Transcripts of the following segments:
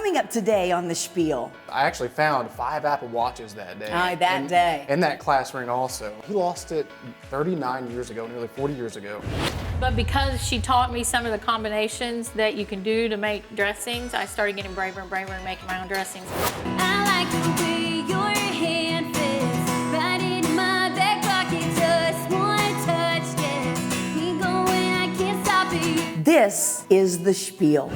Coming up today on the Spiel. I actually found 5 Apple Watches that day. day. And that class ring also. He lost it 39 years ago, nearly 40 years ago. But because she taught me some of the combinations that you can do to make dressings, I started getting braver and braver and making my own dressings. I like the way your hand fits right into my back pocket. Just one touch, yes. Keep going, I can't stop it. This is the Spiel.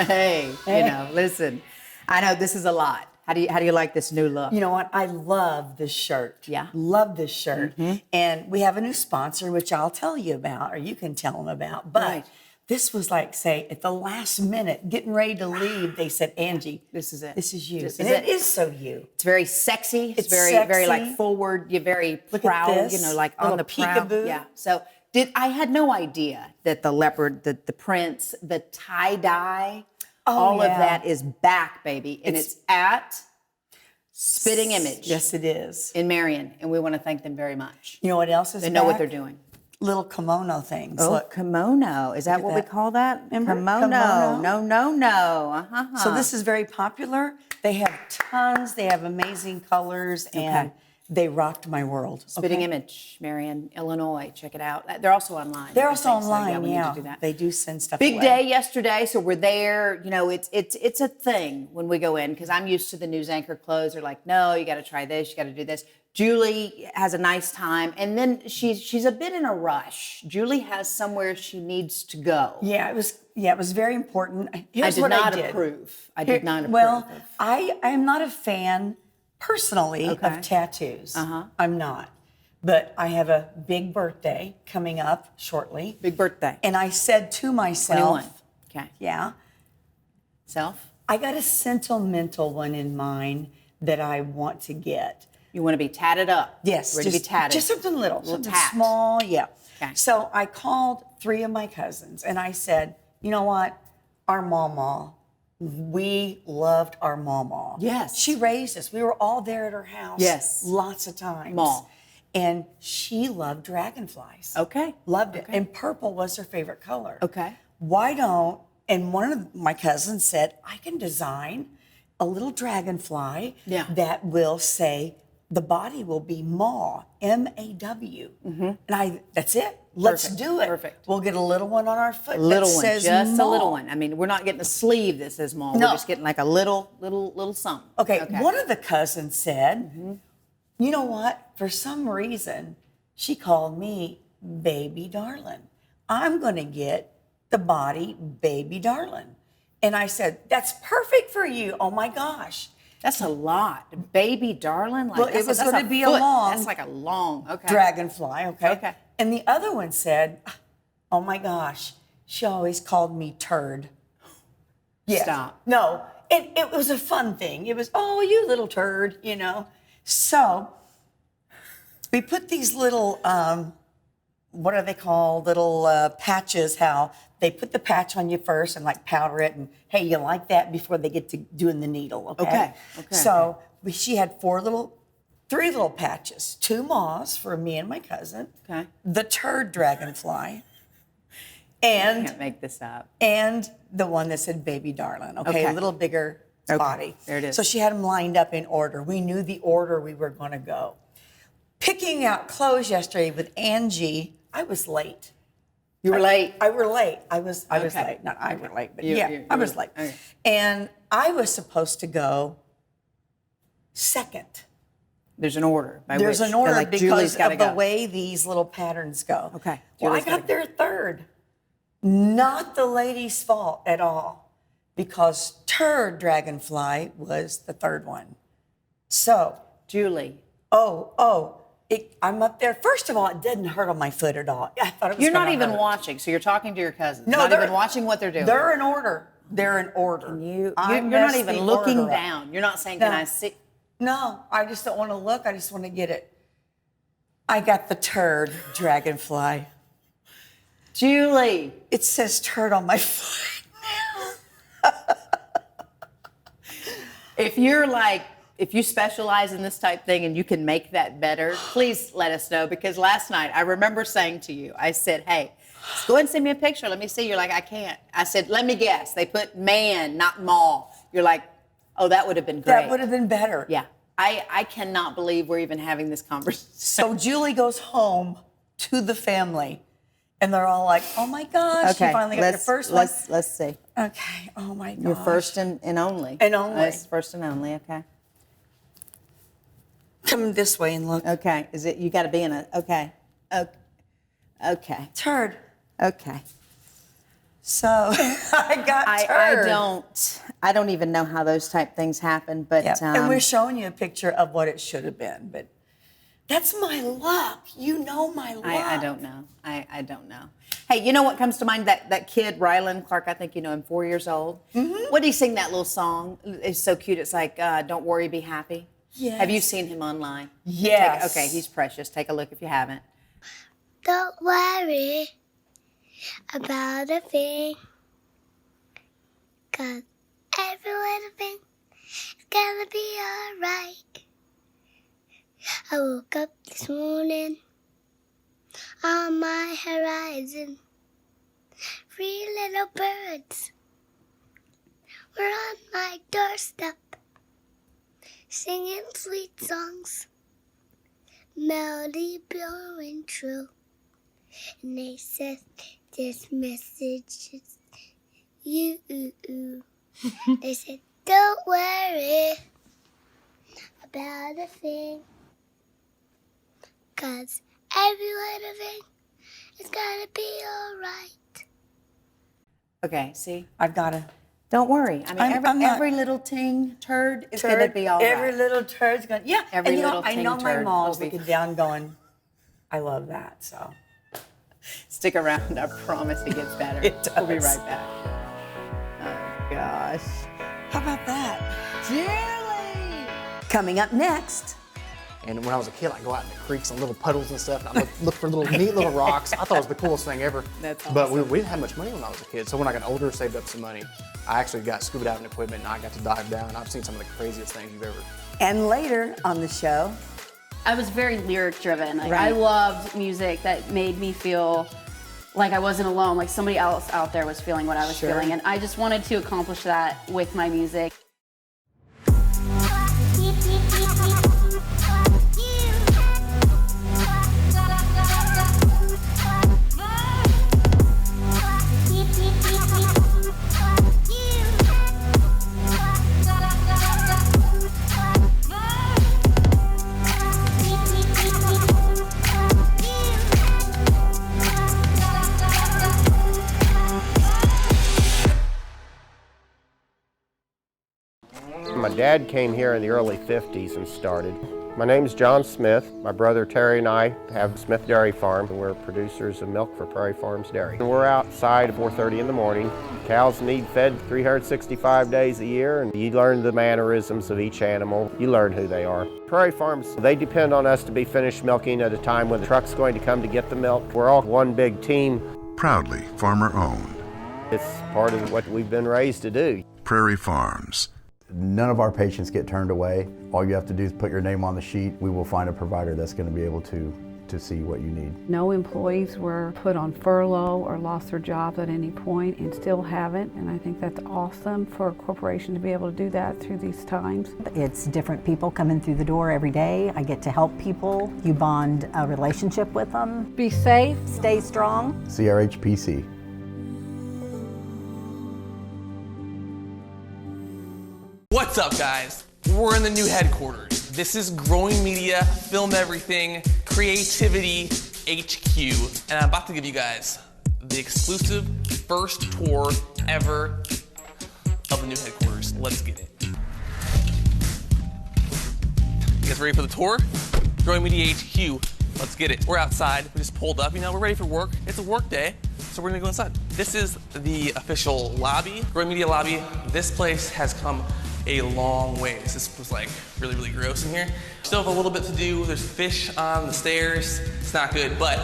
Hey, listen, I know this is a lot. How do you like this new look? You know what? I love this shirt. Yeah. Love this shirt. Mm-hmm. And we have a new sponsor, which I'll tell you about, or you can tell them about. But right. This was say, at the last minute, getting ready to leave, they said, Angie, this is it. This is you. This and is it is so you. It's very sexy. It's very, sexy. very like forward. You're very Look proud, at this. like on the proud. Peekaboo. Yeah. So I had no idea that the leopard, the prints, the tie-dye, all of that is back, baby. And it's at Spitting Image. Yes, it is. In Marion. And we want to thank them very much. You know what else is They know what they're doing. Little kimono things. Oh, Look. kimono. Is that what we call that? Remember? Kimono. No. Uh-huh. So this is very popular. They have tons. They have amazing colors, and they rocked my world. Spitting Image, Marion, Illinois. Check it out. They're also online. They're also online. So, we need to do that. They do send stuff. Big away. day yesterday, so we're there. It's a thing when we go in because I'm used to the news anchor clothes. They're like, no, you got to try this, you got to do this. Julie has a nice time, and then she's a bit in a rush. Julie has somewhere she needs to go. Yeah, it was very important. Here's I what did not I did. approve. I did not approve. Well, I am not a fan personally of tattoos. I'm not. But I have a big birthday coming up shortly. Big birthday. And I said to myself, 21. Okay. Yeah. Self? I got a sentimental one in mind that I want to get. You want to be tatted up? Yes. Ready to be tatted? Just something little something tat. small, yeah. Okay. So I called 3 of my cousins and I said, you know what? Our mama, we loved our mama. Yes. She raised us. We were all there at her house. Yes. Lots of times. Ma. And she loved dragonflies. Okay. Loved it. And purple was her favorite color. Okay. Why don't, and one of my cousins said, I can design a little dragonfly that will say, the body will be Maw, M-A-W. And that's it. Let's do it. Perfect. We'll get a little one on our foot. A little that one, says just Maw. a little one. I mean, we're not getting a sleeve that says Maw. No. We're just getting like a little something. Okay. One of the cousins said, you know what? For some reason, she called me Baby Darling. I'm going to get the body Baby Darling. And I said, that's perfect for you. Oh my gosh. That's a lot. Baby Darling? Like, Well, it was that's going to be a foot. long. That's like a long, Dragonfly, okay? Okay. And the other one said, oh my gosh, she always called me Turd. Yes. Stop. No, it was a fun thing. It was, oh, you little turd, So we put these little, what are they called? Little patches, how they put the patch on you first and like powder it. And hey, you like that before they get to doing the needle, okay? So she had 3 little patches, 2 maws for me and my cousin. Okay. The turd dragonfly. I And can't make this up. and the one that said Baby Darling, okay? A little bigger body. There it is. So she had them lined up in order. We knew the order we were going to go. Picking out clothes yesterday with Angie, I was late. You were late. I were late. I was late. Not I were late, but I was late. Okay. And I was supposed to go second. There's an order. There's which, an order like, because Julie's gotta of the go. way these little patterns go. Okay. Well, I Julie's gotta got there third. Not the lady's fault at all. because turd dragonfly was the third one. So, Julie, I'm up there. First of all, it didn't hurt on my foot at all. I thought it was you're not gonna even hurt. watching, so you're talking to your cousins. No, not they're- even watching what they're doing. They're in order. They're in order. you're I not messed even the looking order up. down. You're not saying, No. can I see? No, I just don't want to look. I just want to get it. I got the turd dragonfly. Julie. It says turd on my foot now. If you specialize in this type thing and you can make that better, please let us know. Because last night I remember saying to you, I said, hey, let's go ahead and send me a picture. Let me see. You're like, I can't. I said, let me guess. They put man, not mall. You're like, oh, that would have been great. That would have been better. Yeah. I cannot believe we're even having this conversation. So Julie goes home to the family, and they're all like, "Oh my gosh, you finally got your first one." Let's see. Okay. Oh my gosh. Your first and only. And only. That's first and only. Okay. Come this way and look. Okay. Is it? You got to be in a. Okay. Okay. Turd. Okay. So I got turd. I don't even know how those type things happen, but Yeah. And we're showing you a picture of what it should have been, but that's my luck. You know my luck. I don't know. I don't know. Hey, you know what comes to mind? That kid, Rylan Clark, I think you know him, 4 years old. Mm-hmm. What did he sing that little song? It's so cute. It's like, don't worry, be happy. Yes. Have you seen him online? Yes. Okay, he's precious. Take a look if you haven't. Don't worry about a thing, 'cause every little thing is gonna be alright. I woke up this morning on my horizon. 3 little birds were on my doorstep, singing sweet songs, melody pure and true. And they said, this message is you. They said, don't worry about a thing, 'cause every little thing is gonna be alright. Okay, see? I've got to. Don't worry. I mean, I'm not- every little turd is going to be all right. Every little turd's going to, yeah. Every and you know, little I know ting my turd mom's will be looking down going, I love that, so. Stick around. I promise it gets better. It We'll be does. right back. Oh, gosh. How about that? Julie! Coming up next. And when I was a kid, I'd go out in the creeks and little puddles and stuff, and I'd look for little neat little rocks. I thought it was the coolest thing ever. That's But we didn't have much money when I was a kid, so when I got older, saved up some money, I actually got scuba diving equipment, and I got to dive down. I've seen some of the craziest things you've ever. And later on the show, I was very lyric driven. Like, Right. I loved music that made me feel like I wasn't alone, like somebody else out there was feeling what I was feeling. And I just wanted to accomplish that with my music. My dad came here in the early 50s and started. My name's John Smith. My brother Terry and I have Smith Dairy Farm, and we're producers of milk for Prairie Farms Dairy. And we're outside at 4:30 in the morning. Cows need fed 365 days a year, and you learn the mannerisms of each animal. You learn who they are. Prairie Farms, they depend on us to be finished milking at a time when the truck's going to come to get the milk. We're all one big team. Proudly farmer-owned. It's part of what we've been raised to do. Prairie Farms. None of our patients get turned away. All you have to do is put your name on the sheet. We will find a provider that's going to be able to see what you need. No employees were put on furlough or lost their jobs at any point and still haven't, and I think that's awesome for a corporation to be able to do that through these times. It's different people coming through the door every day. I get to help people. You bond a relationship with them. Be safe. Stay strong. CRHPC. What's up, guys? We're in the new headquarters. This is Growing Media, Film Everything, Creativity HQ, and I'm about to give you guys the exclusive first tour ever of the new headquarters. Let's get it. You guys ready for the tour? Growing Media HQ. Let's get it. We're outside. We just pulled up. You know, we're ready for work. It's a work day, so we're gonna go inside. This is the official lobby, Growing Media lobby. This place has come a long way. This was like really, really gross in here. Still have a little bit to do. There's fish on the stairs. It's not good, but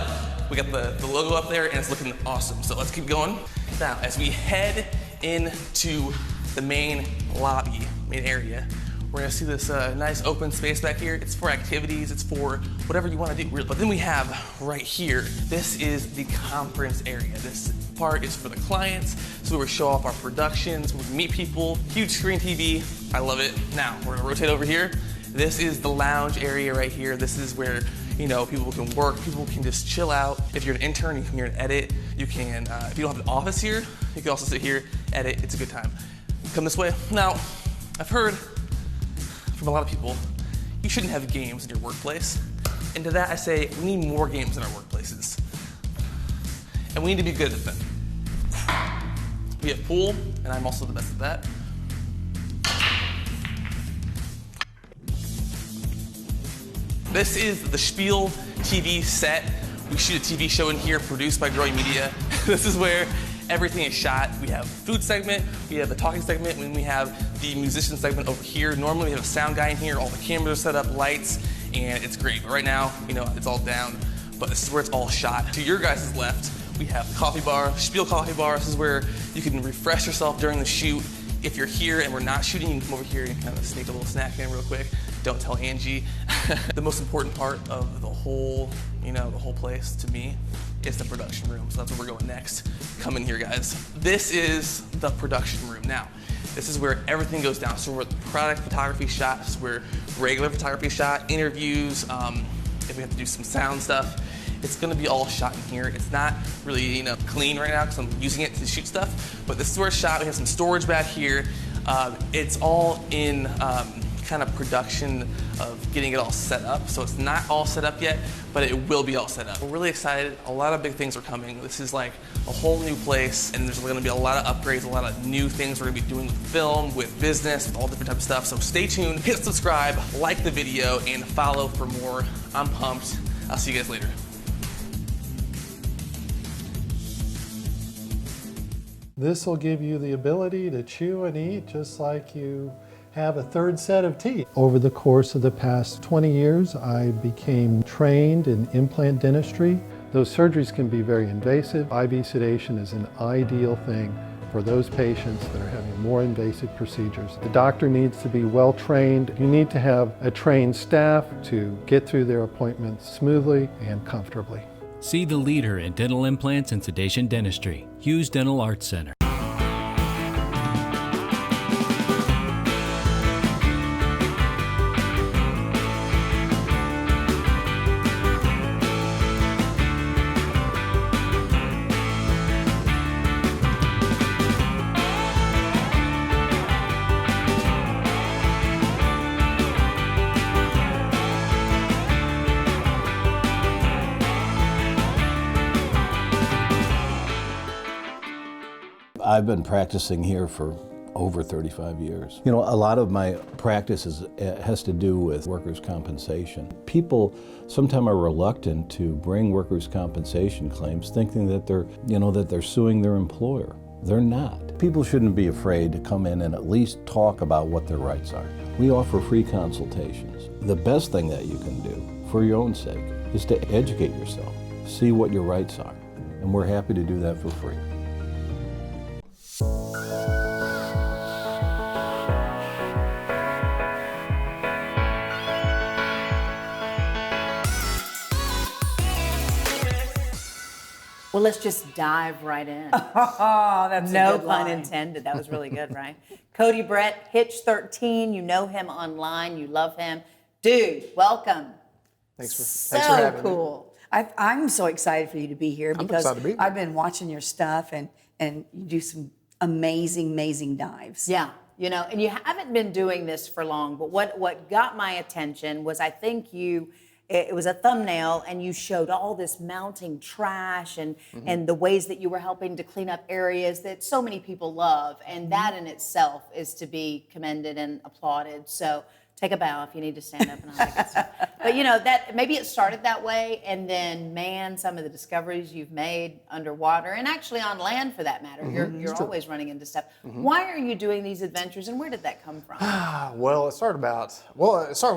we got the logo up there and it's looking awesome. So let's keep going. Now, as we head into the main lobby, main area, we're gonna see this nice open space back here. It's for activities, it's for whatever you wanna do. But then we have right here, this is the conference area. This part is for the clients, so we show off our productions, we meet people, huge screen TV, I love it. Now, we're gonna rotate over here. This is the lounge area right here. This is where, you know, people can work, people can just chill out. If you're an intern, you can come here and edit. You can, if you don't have an office here, you can also sit here, edit, it's a good time. Come this way. Now, I've heard from a lot of people, you shouldn't have games in your workplace. And to that I say, we need more games in our workplaces. And we need to be good at them. We have pool, and I'm also the best at that. This is the Spiel TV set. We shoot a TV show in here produced by Growing Media. This is where everything is shot. We have food segment, we have the talking segment, and we have the musician segment over here. Normally we have a sound guy in here, all the cameras are set up, lights, and it's great. But right now, you know, it's all down, but this is where it's all shot. To your guys' left, we have the coffee bar, Spiel coffee bar. This is where you can refresh yourself during the shoot. If you're here and we're not shooting, you can come over here and kind of sneak a little snack in real quick. Don't tell Angie. The most important part of the whole, you know, the whole place to me is the production room. So that's where we're going next. Come in here, guys. This is the production room. Now, this is where everything goes down. So where the product photography shot, this is where regular photography shot, interviews, if we have to do some sound stuff, it's gonna be all shot in here. It's not really, you know, clean right now because I'm using it to shoot stuff, but this is where it's shot. We have some storage back here. It's all in kind of production of getting it all set up. So it's not all set up yet, but it will be all set up. We're really excited. A lot of big things are coming. This is like a whole new place, and there's gonna be a lot of upgrades, a lot of new things we're gonna be doing with film, with business, with all different types of stuff. So stay tuned, hit subscribe, like the video, and follow for more. I'm pumped. I'll see you guys later. This will give you the ability to chew and eat just like you have a third set of teeth. Over the course of the past 20 years, I became trained in implant dentistry. Those surgeries can be very invasive. IV sedation is an ideal thing for those patients that are having more invasive procedures. The doctor needs to be well trained. You need to have a trained staff to get through their appointments smoothly and comfortably. See the leader in dental implants and sedation dentistry, Hughes Dental Arts Center. I've been practicing here for over 35 years. You know, a lot of my practice has to do with workers' compensation. People sometimes are reluctant to bring workers' compensation claims thinking that they're suing their employer. They're not. People shouldn't be afraid to come in and at least talk about what their rights are. We offer free consultations. The best thing that you can do for your own sake is to educate yourself, see what your rights are, and we're happy to do that for free. Well, let's just dive right in. Oh, that's no a good pun line. intended. That was really good, right? Cody Bret, Hitch 13. You know him online. You love him. Dude, welcome. Thanks for So having me. cool. I'm so excited for you to be here because excited to be here. I've been watching your stuff and you do some amazing dives. Yeah, you know, and you haven't been doing this for long, but what got my attention was I think you it was a thumbnail, and you showed all this mounting trash and the ways that you were helping to clean up areas that so many people love, and that in itself is to be commended and applauded. So take a bow if you need to stand up and all that good stuff. But you know, that maybe it started that way, and then man, some of the discoveries you've made underwater and actually on land for that matter. You're always running into stuff. Why are you doing these adventures, and where did that come from? Well, it started when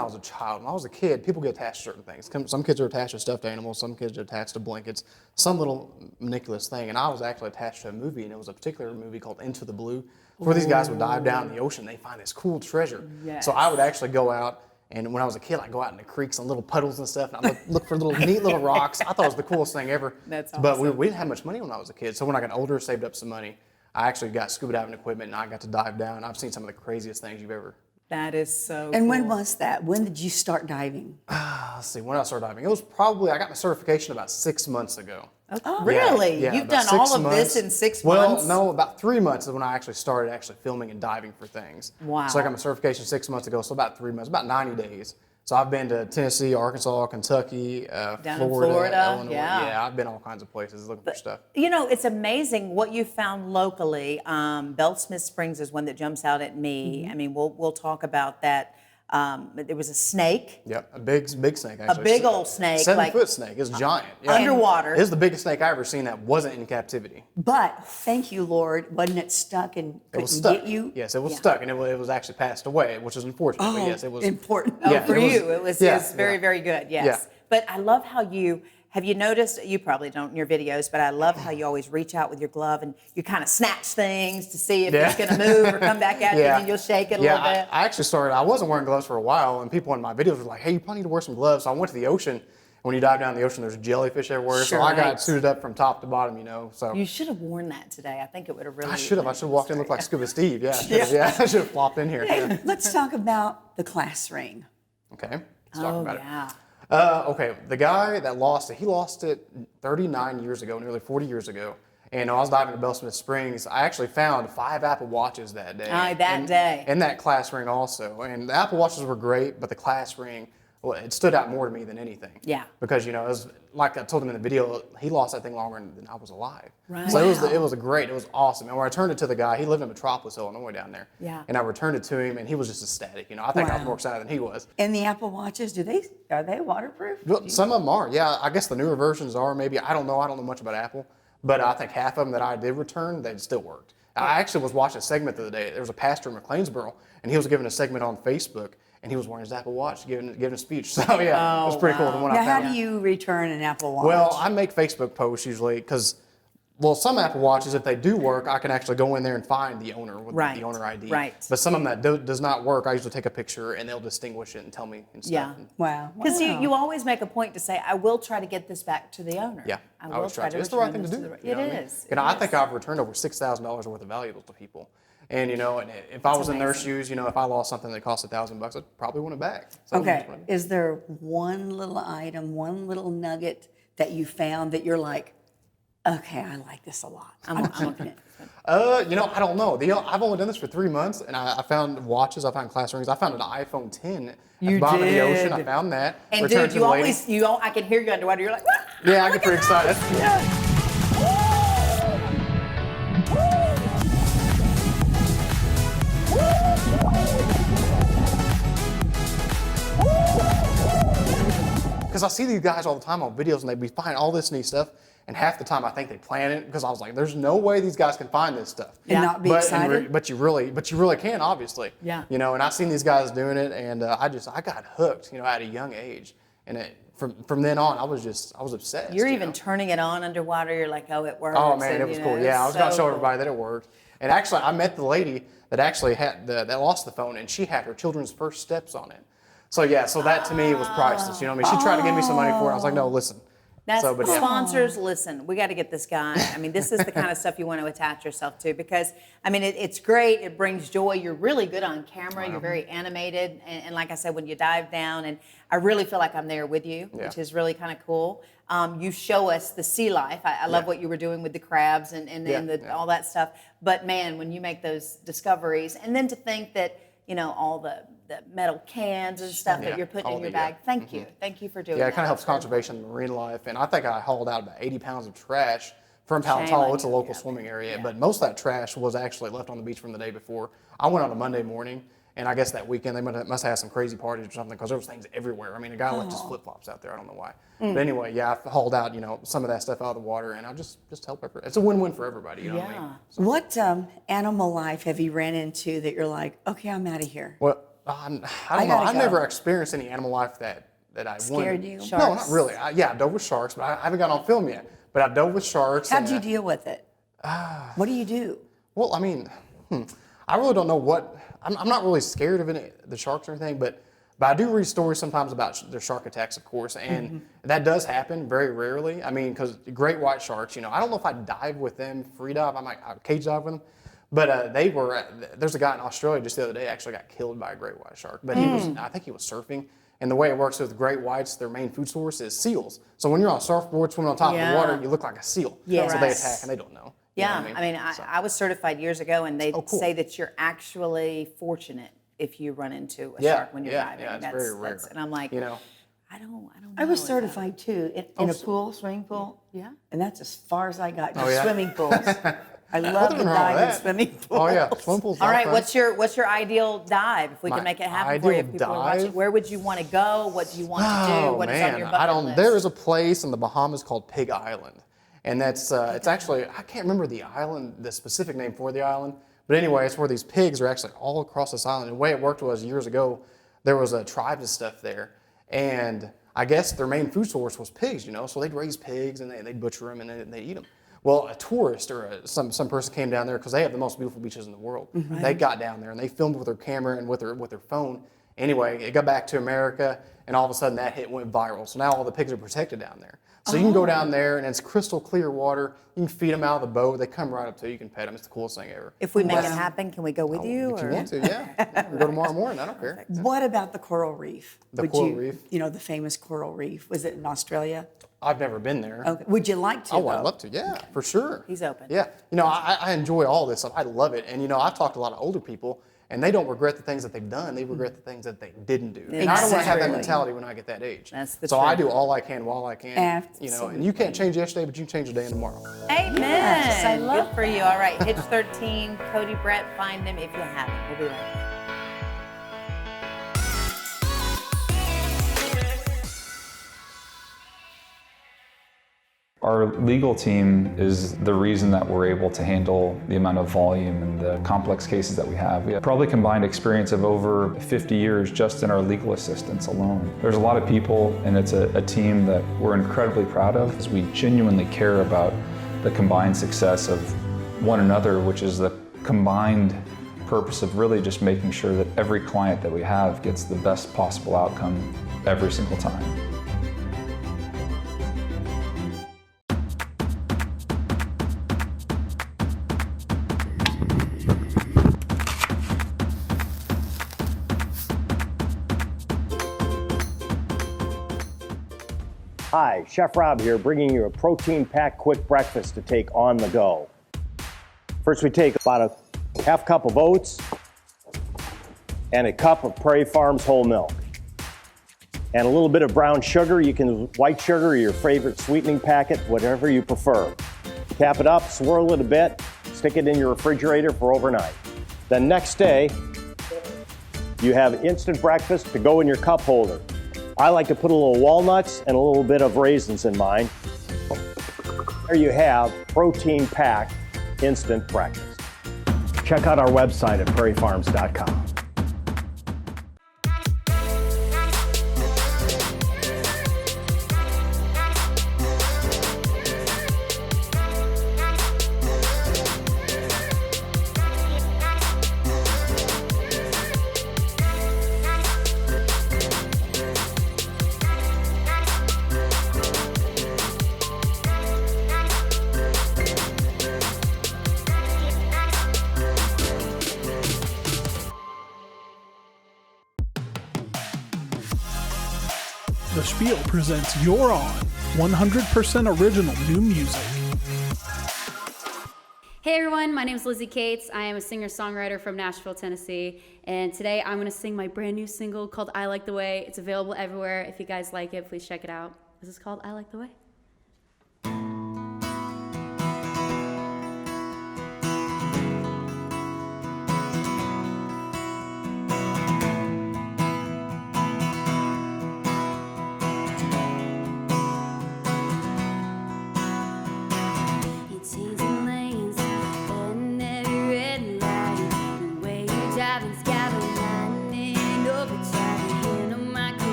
I was a child. When I was a kid, people get attached to certain things. Some kids are attached to stuffed animals, some kids are attached to blankets, some little ridiculous thing. And I was actually attached to a movie, and it was a particular movie called Into the Blue, where these guys would dive down in the ocean, they find this cool treasure. Yes. So I would actually go out, and when I was a kid, I'd go out in the creeks and little puddles and stuff, and I'd look for little neat little rocks. I thought it was the coolest thing ever. That's But awesome. we didn't have much money when I was a kid, so when I got older, saved up some money, I actually got scuba diving equipment, and I got to dive down. I've seen some of the craziest things you've ever. That is so And cool. when was that? When did you start diving? Let's see, when I started diving, it was probably, I got my certification about 6 months ago. Oh, really? Yeah, You've about done all 6 of months. this in 6 Well, months? no, about 3 months is when I actually started filming and diving for things. Wow. So I got my certification 6 months ago, so about 3 months, about 90 days. So I've been to Tennessee, Arkansas, Kentucky, Down in Florida, Florida, Illinois. yeah. I've been all kinds of places looking for stuff. You know, it's amazing what you found locally. Bell Smith Springs is one that jumps out at me. I mean, we'll talk about that. There was a snake. Yep, a big snake actually. A big old snake. 7-foot snake. It's giant. Yeah. Underwater. It's the biggest snake I ever seen that wasn't in captivity. But thank you, Lord, wasn't it stuck and It was couldn't stuck. get you? Yes, it was stuck, and it was actually passed away, which is unfortunate. Oh, but yes, it was important. Yeah, For you, it was very, very good, yes. Yeah. But I love how have you noticed, you probably don't in your videos, but I love how you always reach out with your glove and you kind of snatch things to see if it's going to move or come back at you, and then you'll shake it a little bit. I actually started, I wasn't wearing gloves for a while, and people in my videos were like, hey, you probably need to wear some gloves. So I went to the ocean. When you dive down in the ocean, there's jellyfish everywhere. Sure, so I got right. suited up from top to bottom, you know. So You should have worn that today. I think it would have really. I should have walked in and looked like Scuba Steve. Yeah, I should have flopped in here. Hey, Yeah. let's talk about the class ring. Okay, let's talk about yeah. it. Okay, the guy that lost it, he lost it 39 years ago, nearly 40 years ago. And I was diving at Bell Smith Springs. I actually found 5 Apple Watches that day. Day. And that class ring also. And the Apple Watches were great, but the class ring, well, it stood out more to me than anything. Yeah. Because, you know, it was, like I told him in the video, he lost that thing longer than I was alive. Right. So it was great. It was awesome. And when I returned it to the guy, he lived in Metropolis, Illinois down there. Yeah. And I returned it to him, and he was just ecstatic. You know, I think I was more excited than he was. And the Apple Watches, are they waterproof? Well, some of them are, yeah. I guess the newer versions are, maybe. I don't know much about Apple. But I think half of them that I did return, they still worked. I actually was watching a segment the other day. There was a pastor in McLeansboro, and he was giving a segment on Facebook, and he was wearing his Apple Watch, giving a speech. So yeah, it was pretty cool. The one Now, I how found. do you return an Apple Watch? Well, I make Facebook posts usually because, well, some Apple Watches, if they do work, I can actually go in there and find the owner with the owner ID. Right. But some of them that does not work, I usually take a picture and they'll distinguish it and tell me and stuff. Yeah. Wow. Because you always make a point to say, I will try to get this back to the owner. Yeah, I I will always try to. It's the return right thing to this do. the- You know It what I mean? is. And I think I've returned over $6,000 worth of valuables to people. And you know, and if I was in their shoes, you know, if I lost something that cost $1,000, I'd probably want it back. So Okay. Is there one little item, one little nugget that you found that you're like, okay, I like this a lot. I'm looking at it. You know, I don't know. I've only done this for 3 months, and I found watches, I found class rings, I found an iPhone 10 at the bottom of the ocean. I found that. And returned dude, to the lady. I can hear you underwater. You're like, "Ah!" Yeah, I get pretty excited. Because I see these guys all the time on videos, and they be finding all this neat stuff, and half the time I think they plan it, because I was like, there's no way these guys can find this stuff. And not be excited? But you really can, obviously. Yeah. You know, and I've seen these guys doing it, and I got hooked, you know, at a young age. And from then on, I was obsessed. You're you even know? turning it on underwater. You're like, oh, it works. Oh man, and, it was you cool. know, Yeah, I was gonna so show cool. everybody that it worked. And actually, I met the lady that actually had that lost the phone, and she had her children's first steps on it. So yeah, so that to me was priceless. You know what I mean? She tried to give me some money for it. I was like, no, listen. That's So, but yeah. sponsors. Listen, we got to get this guy. I mean, this is the kind of stuff you want to attach yourself to because, I mean, it's great. It brings joy. You're really good on camera. You're very animated, and like I said, when you dive down, and I really feel like I'm there with you, which is really kind of cool. You show us the sea life. I love what you were doing with the crabs and all that stuff. But man, when you make those discoveries, and then to think that you know all the the metal cans and stuff that you're putting in your bag. Thank you. Thank you for doing that. Yeah, it kind of helps conservation and marine life. And I think I hauled out about 80 pounds of trash from Palatalo. It's a local swimming area, but most of that trash was actually left on the beach from the day before. I went on a Monday morning, and I guess that weekend they must have had some crazy parties or something because there was things everywhere. I mean, a guy left his flip-flops out there. I don't know why. But anyway, yeah, I hauled out, some of that stuff out of the water, and I just help everybody. It's a win-win for everybody, you know what I mean? So. What animal life have you ran into that you're like, okay, I'm out of here? Well, I don't know. I've never experienced any animal life that I scared you. No, not really. I dove with sharks, but I haven't got on film yet. But I dove with sharks. How'd you deal with it? What do you do? Well, I mean, I really don't know what. I'm not really scared of the sharks or anything, but I do read stories sometimes about the shark attacks, of course, and that does happen very rarely. I mean, because great white sharks, I don't know if I'd dive with them, free dive, I might cage dive with them, but there's a guy in Australia just the other day actually got killed by a great white shark, but I think he was surfing. And the way it works with great whites, their main food source is seals. So when you're on a surfboard swimming on top of the water, you look like a seal. Yes. So they attack and they don't know. Yeah, I was certified years ago, and they say that you're actually fortunate if you run into a shark when you're diving. Yeah, it's very rare. And I'm like, I don't know. I was certified too in a pool, swimming pool. Yeah. And that's as far as I got, just swimming pools. I love to Nothing wrong dive with in that. swimming pools. Oh yeah, swimming pools. All right, what's your ideal dive? If we can make it happen for you, if people are watching, where would you want to go? What do you want to do? What is on your bucket list? There is a place in the Bahamas called Pig Island, and that's it's actually I can't remember the island, the specific name for the island, but anyway, it's where these pigs are actually all across this island. And the way it worked was years ago, there was a tribe and stuff there, and I guess their main food source was pigs, so they'd raise pigs and they'd butcher them and they'd eat them. Well, a tourist or some person came down there because they have the most beautiful beaches in the world. Right. They got down there and they filmed with their camera and with their phone. Anyway, it got back to America, and all of a sudden that hit went viral. So now all the pigs are protected down there. So you can go down there, and it's crystal clear water. You can feed them out of the boat. They come right up to you. You can pet them. It's the coolest thing ever. If we make it happen, can we go with you? If you want to, yeah. We'll go tomorrow morning. I don't care. What about the coral reef? The coral reef? The famous coral reef. Was it in Australia? I've never been there. Okay. Would you like to? Oh, I'd love to. Yeah, for sure. He's open. Yeah. I enjoy all this stuff. I love it. And, I've talked to a lot of older people, and they don't regret the things that they've done. They regret the things that they didn't do. And I don't want to have that mentality when I get that age. That's the so truth. I do all I can while I can. Absolutely. And you can't change yesterday, but you can change the day and tomorrow. Amen. Yes, I love Good for you. All right, Hitch 13, Cody Bret, find him if you haven't. We'll be right back. Our legal team is the reason that we're able to handle the amount of volume and the complex cases that we have. We have probably combined experience of over 50 years just in our legal assistance alone. There's a lot of people, and it's a team that we're incredibly proud of, as we genuinely care about the combined success of one another, which is the combined purpose of really just making sure that every client that we have gets the best possible outcome every single time. Hi, Chef Rob here, bringing you a protein-packed quick breakfast to take on the go. First, we take about a half cup of oats and a cup of Prairie Farms whole milk. And a little bit of brown sugar. You can white sugar or your favorite sweetening packet, whatever you prefer. Cap it up, swirl it a bit, stick it in your refrigerator for overnight. Then next day, you have instant breakfast to go in your cup holder. I like to put a little walnuts and a little bit of raisins in mine. There you have protein-packed instant breakfast. Check out our website at prairiefarms.com. The Spiel presents You're On, 100% original new music. Hey everyone, my name is Lizzie Cates. I am a singer-songwriter from Nashville, Tennessee, and today I'm going to sing my brand new single called I Like the Way. It's available everywhere. If you guys like it, please check it out. This is called I Like the Way.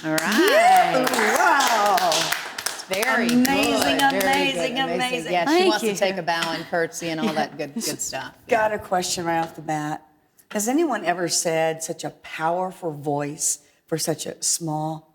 All right. Wow. Very amazing, good. Very amazing, good. amazing. Yeah, she Thank wants you. to take a bow and curtsy and all that good stuff. Got a question right off the bat. Has anyone ever said such a powerful voice for such a small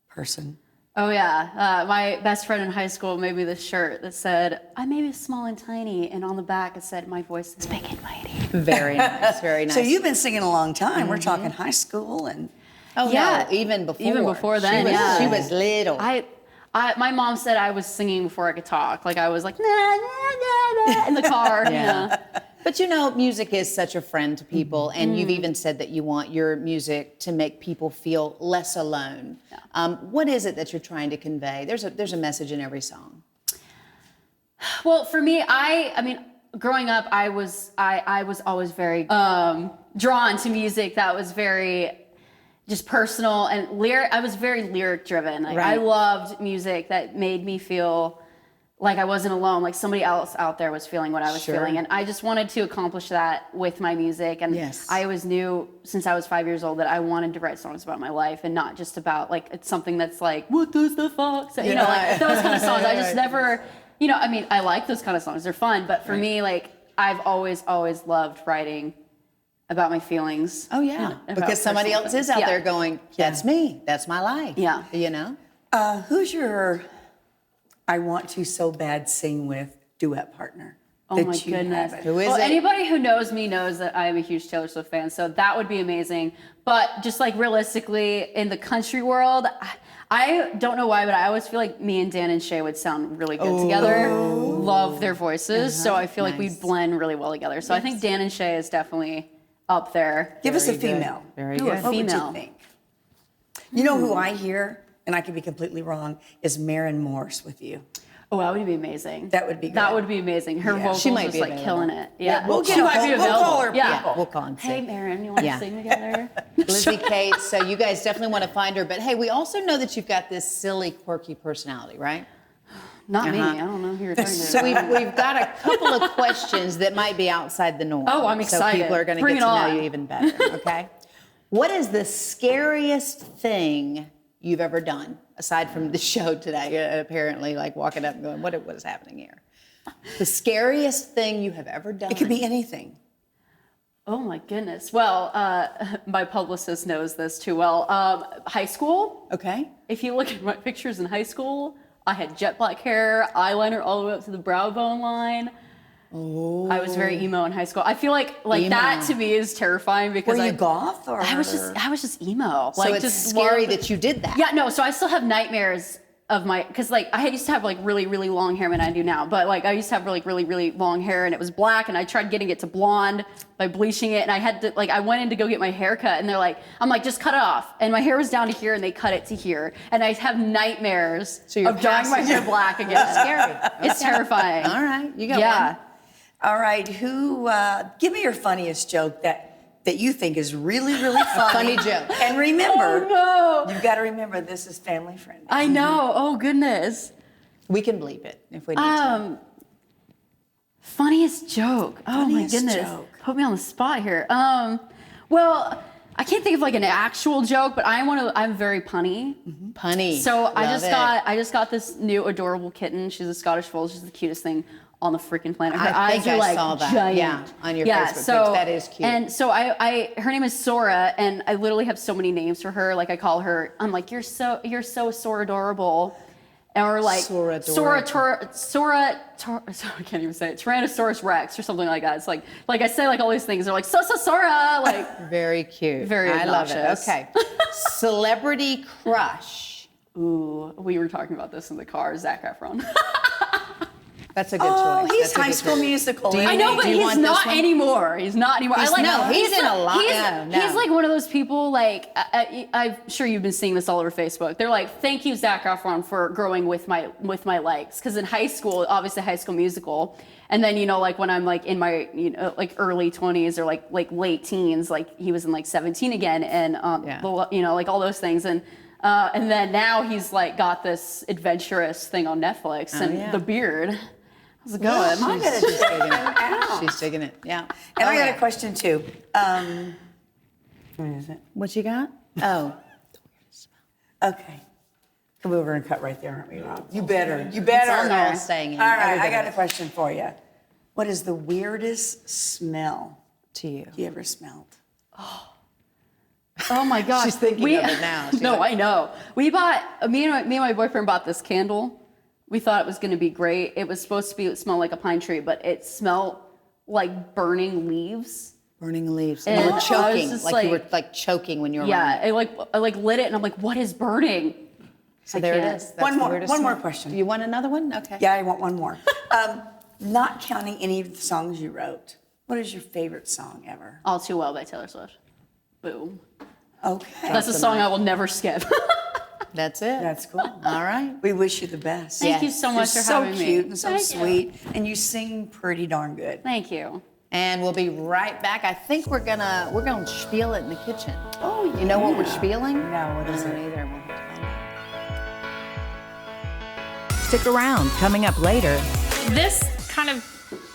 person? Oh yeah, my best friend in high school made me this shirt that said, "I may be small and tiny," and on the back it said, "My voice is big and mighty." Very nice, very nice. So you've been singing a long time. We're talking high school and. Oh Yeah. no, even before. Even before then, She was little. My mom said I was singing before I could talk. Like I was like, nah, nah, nah, nah, in the car. Yeah. But you know, music is such a friend to people, and you've even said that you want your music to make people feel less alone. What is it that you're trying to convey? There's a message in every song. Well, for me, I mean, growing up, I was always very drawn to music that was very just personal and I was very lyric driven. Like, I loved music that made me feel like I wasn't alone, like somebody else out there was feeling what I was feeling. And I just wanted to accomplish that with my music. And I always knew since I was 5 years old that I wanted to write songs about my life and not just about like, it's something that's like, what does the fuck say? You know, like those kind of songs. I just never, you know, I mean, I like those kind of songs. They're fun. But for me, like, I've always loved writing about my feelings. Oh yeah, because somebody else is out there going, that's me, that's my life. Yeah. You know? Who's your I Want to So Bad Sing With duet partner? Oh that my you goodness. haven't? Who is Well, it? anybody who knows me knows that I am a huge Taylor Swift fan, so that would be amazing. But just like realistically, in the country world, I don't know why, but I always feel like me and Dan and Shay would sound really good together. Love their voices, so I feel like we'd blend really well together. So I think Dan and Shay is definitely up there. Give us a female. Very Ooh, good. a What would female. you think? You know who I hear, and I could be completely wrong, is Maren Morse with you. Oh, that would be amazing. That would be good. That would be amazing. Her vocals She might just be like available. killing it. Yeah, we'll she get might her- be we'll available. call her Yeah. people. We'll call and Hey, see. Maren, you want to sing together? Lizzie Kate, so you guys definitely want to find her. But hey, we also know that you've got this silly, quirky personality, right? Not me. Uh-huh. I don't know who you're talking to. So we've got a couple of questions that might be outside the norm. Oh, I'm excited. So people are going to Bring get it to know on. you even better, okay? What is the scariest thing you've ever done, aside from the show today, apparently, like walking up and going, what is happening here? The scariest thing you have ever done? It could be anything. Oh my goodness. Well, my publicist knows this too well. High school. Okay. If you look at my pictures in high school, I had jet black hair, eyeliner all the way up to the brow bone line. Oh. I was very emo in high school. I feel like Emo. that to me is terrifying because Were you goth or? I was just emo. So like it's just scary loved- that you did that. Yeah, no. So I still have nightmares of my, because like I used to have like really, really long hair than I do now. But like I used to have like really, really long hair and it was black and I tried getting it to blonde by bleaching it and I had to like, I went in to go get my hair cut and they're like, I'm like, just cut it off. And my hair was down to here and they cut it to here. And I have nightmares you're of dyeing my passing- hair black again. That's scary. It's terrifying. All right, you got Yeah. one. All right, give me your funniest joke that you think is really, really funny. Funny joke. And remember, Oh, no. you've got to remember this is family friendly. I know. Oh goodness. We can bleep it if we need to. Funniest joke. Oh Funniest my goodness. joke. Put me on the spot here. Well, I can't think of like an actual joke, but I'm very punny. Punny. So I Love just got this new adorable kitten. She's a Scottish fold. She's the cutest thing on the freaking planet. Her I eyes think are I like saw that. giant. Yeah, on your yeah, Facebook so, page. That is cute. And so her name is Sora, and I literally have so many names for her. Like I call her, I'm like, you're so Sora adorable. Or like Sora I can't even say it. Tyrannosaurus Rex or something like that. It's like I say like all these things. They're like Sora, like Very cute. Very I love it. obnoxious. Okay. Celebrity crush. Ooh, we were talking about this in the car. Zac Efron. That's a good Oh, choice. he's That's a High good School choice. Musical. Do you- I know, but do you he's want this not one? anymore. He's not anymore. He's- no, he's in a lot- He's, no. he's like one of those people. Like I'm sure you've been seeing this all over Facebook. They're like, "Thank you, Zac Efron, for growing with my likes." Because in high school, obviously High School Musical, and then like when I'm like in my like early 20s or like late teens, like he was in like 17 again, and like all those things, and then now he's like got this adventurous thing on Netflix and the beard. How's it going? I'm gonna She's check digging him it. out. She's digging it. Yeah. And I got yeah. a question too. What is it? What you got? Oh. Okay. We were going to cut right there, aren't we, Rob? You better. You It's better. all staying in. All right, Every I bit got of a it. question for you. What is the weirdest smell To you. you ever smelled? Oh my gosh. She's thinking of it now. She's No, like- I know. We bought, me and my boyfriend bought this candle. We thought it was going to be great. It was supposed to smell like a pine tree, but it smelled like burning leaves. Burning leaves. And And you I were was choking. just Like you were like choking when you were Yeah, around. I lit it and I'm like, what is burning? So I there can't. it is. That's One the more- weirdest one more smell. question. You want another one? Okay. Yeah, I want one more. Not counting any of the songs you wrote, what is your favorite song ever? All Too Well by Taylor Swift. Boom. Okay. That's a song I will never skip. That's it. That's cool. All right. We wish you the best. Thank you so much You're for having me. so cute and so Thank you. sweet, and you sing pretty darn good. Thank you. And we'll be right back. I think we're gonna spiel it in the kitchen. Oh, yeah. You know what we're spieling? No, what is I it? don't either. We'll have to find out. Stick around. Coming up later. This kind of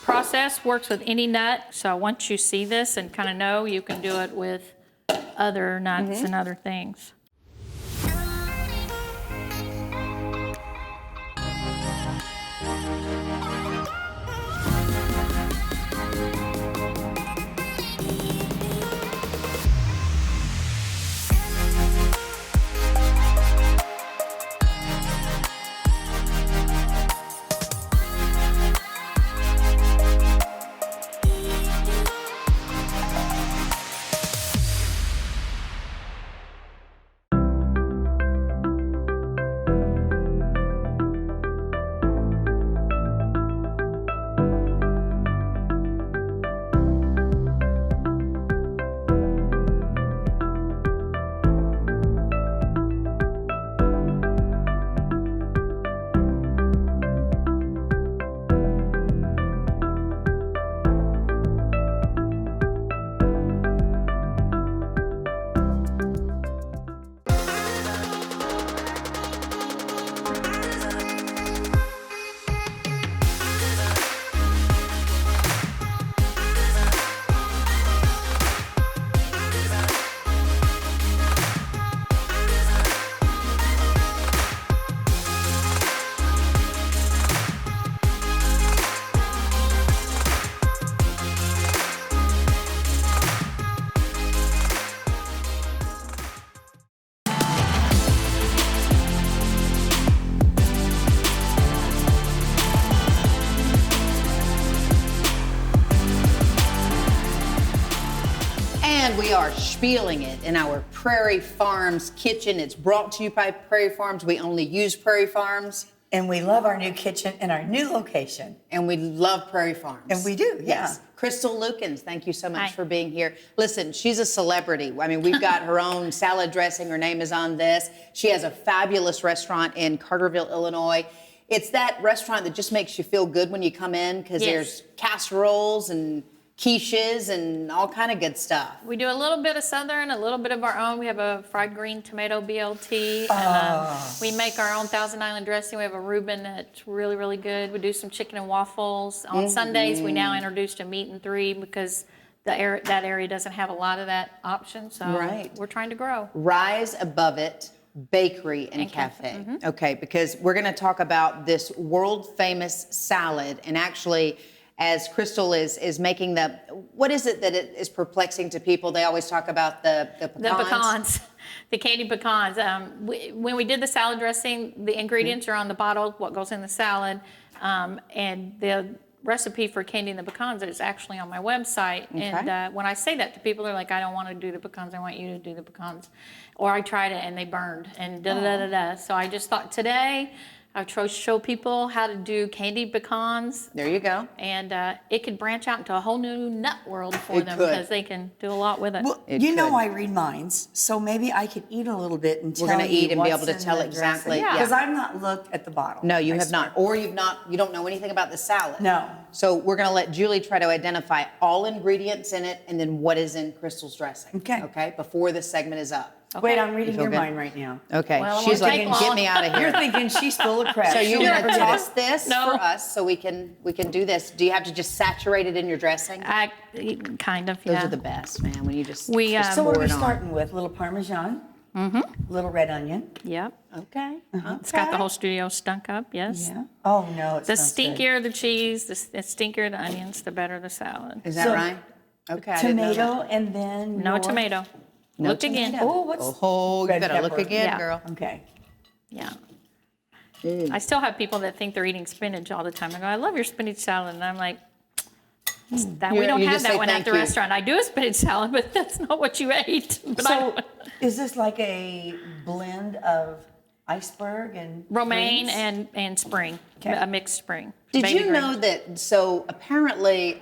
process works with any nut. So once you see this and kind of know, you can do it with other nuts and other things. we are spieling it in our Prairie Farms kitchen. It's brought to you by Prairie Farms. We only use Prairie Farms. And we love our new kitchen and our new location. And we love Prairie Farms. And we do, yeah. Yes. Crystal Lukens, thank you so much for being here. Listen, she's a celebrity. I mean, we've got her own salad dressing. Her name is on this. She has a fabulous restaurant in Carterville, Illinois. It's that restaurant that just makes you feel good when you come in because there's casseroles and quiches and all kind of good stuff. We do a little bit of Southern, a little bit of our own. We have a fried green tomato BLT. And, we make our own Thousand Island dressing. We have a Reuben that's really, really good. We do some chicken and waffles. On Sundays, we now introduced a meat and three because that area doesn't have a lot of that option. So we're trying to grow. Rise Above It Bakery and Cafe. Okay, because we're going to talk about this world famous salad, and actually, as Crystal is making what is it that it is perplexing to people? They always talk about the pecans. The pecans, the candied pecans. When we did the salad dressing, the ingredients are on the bottle, what goes in the salad, and the recipe for candying the pecans is actually on my website. And when I say that to people, they're like, I don't want to do the pecans, I want you to do the pecans. Or I tried it and they burned and da-da-da-da-da. So I just thought today, I try to show people how to do candied pecans. There you go. And it could branch out into a whole new nut world for them because they can do a lot with it. Well, you know I read minds, so maybe I could eat a little bit and tell We're going to eat and be what's able to in tell the exactly. dressing. Because I've not looked at the bottle. No, you I have swear. not. Or you don't know anything about the salad. No. So we're going to let Julie try to identify all ingredients in it and then what is in Crystal's dressing. Okay. Okay, before this segment is up. Wait, I'm reading You feel your good? mind right now. Okay, Well, it she's won't like, take get long. me out of here. You're thinking she's full of crap. So you're She'll going to never get toss it. this No. for us so we can do this. Do you have to just saturate it in your dressing? Kind of, Those yeah. are the best, man. When you just So what are pour we it on. starting with? A little Parmesan, little red onion. Yep. Okay. It's got the whole studio stunk up, yes. Yeah. Oh, no, it The smells good. stinkier the cheese, the stinkier the onions, the better the salad. Is that So, right? Okay. I didn't know Tomato that. and then No your- tomato. No Look again. tomato. Oh, what's Oh, you red better look pepper. again, Yeah. girl. Okay. Yeah. I still have people that think they're eating spinach all the time. I go, I love your spinach salad. And I'm like, we don't You have just that say one at thank the you. restaurant. I do a spinach salad, but that's not what you ate. But So is this like a blend of iceberg and romaine greens? and spring, a mixed spring. Did baby you green. know that? So apparently,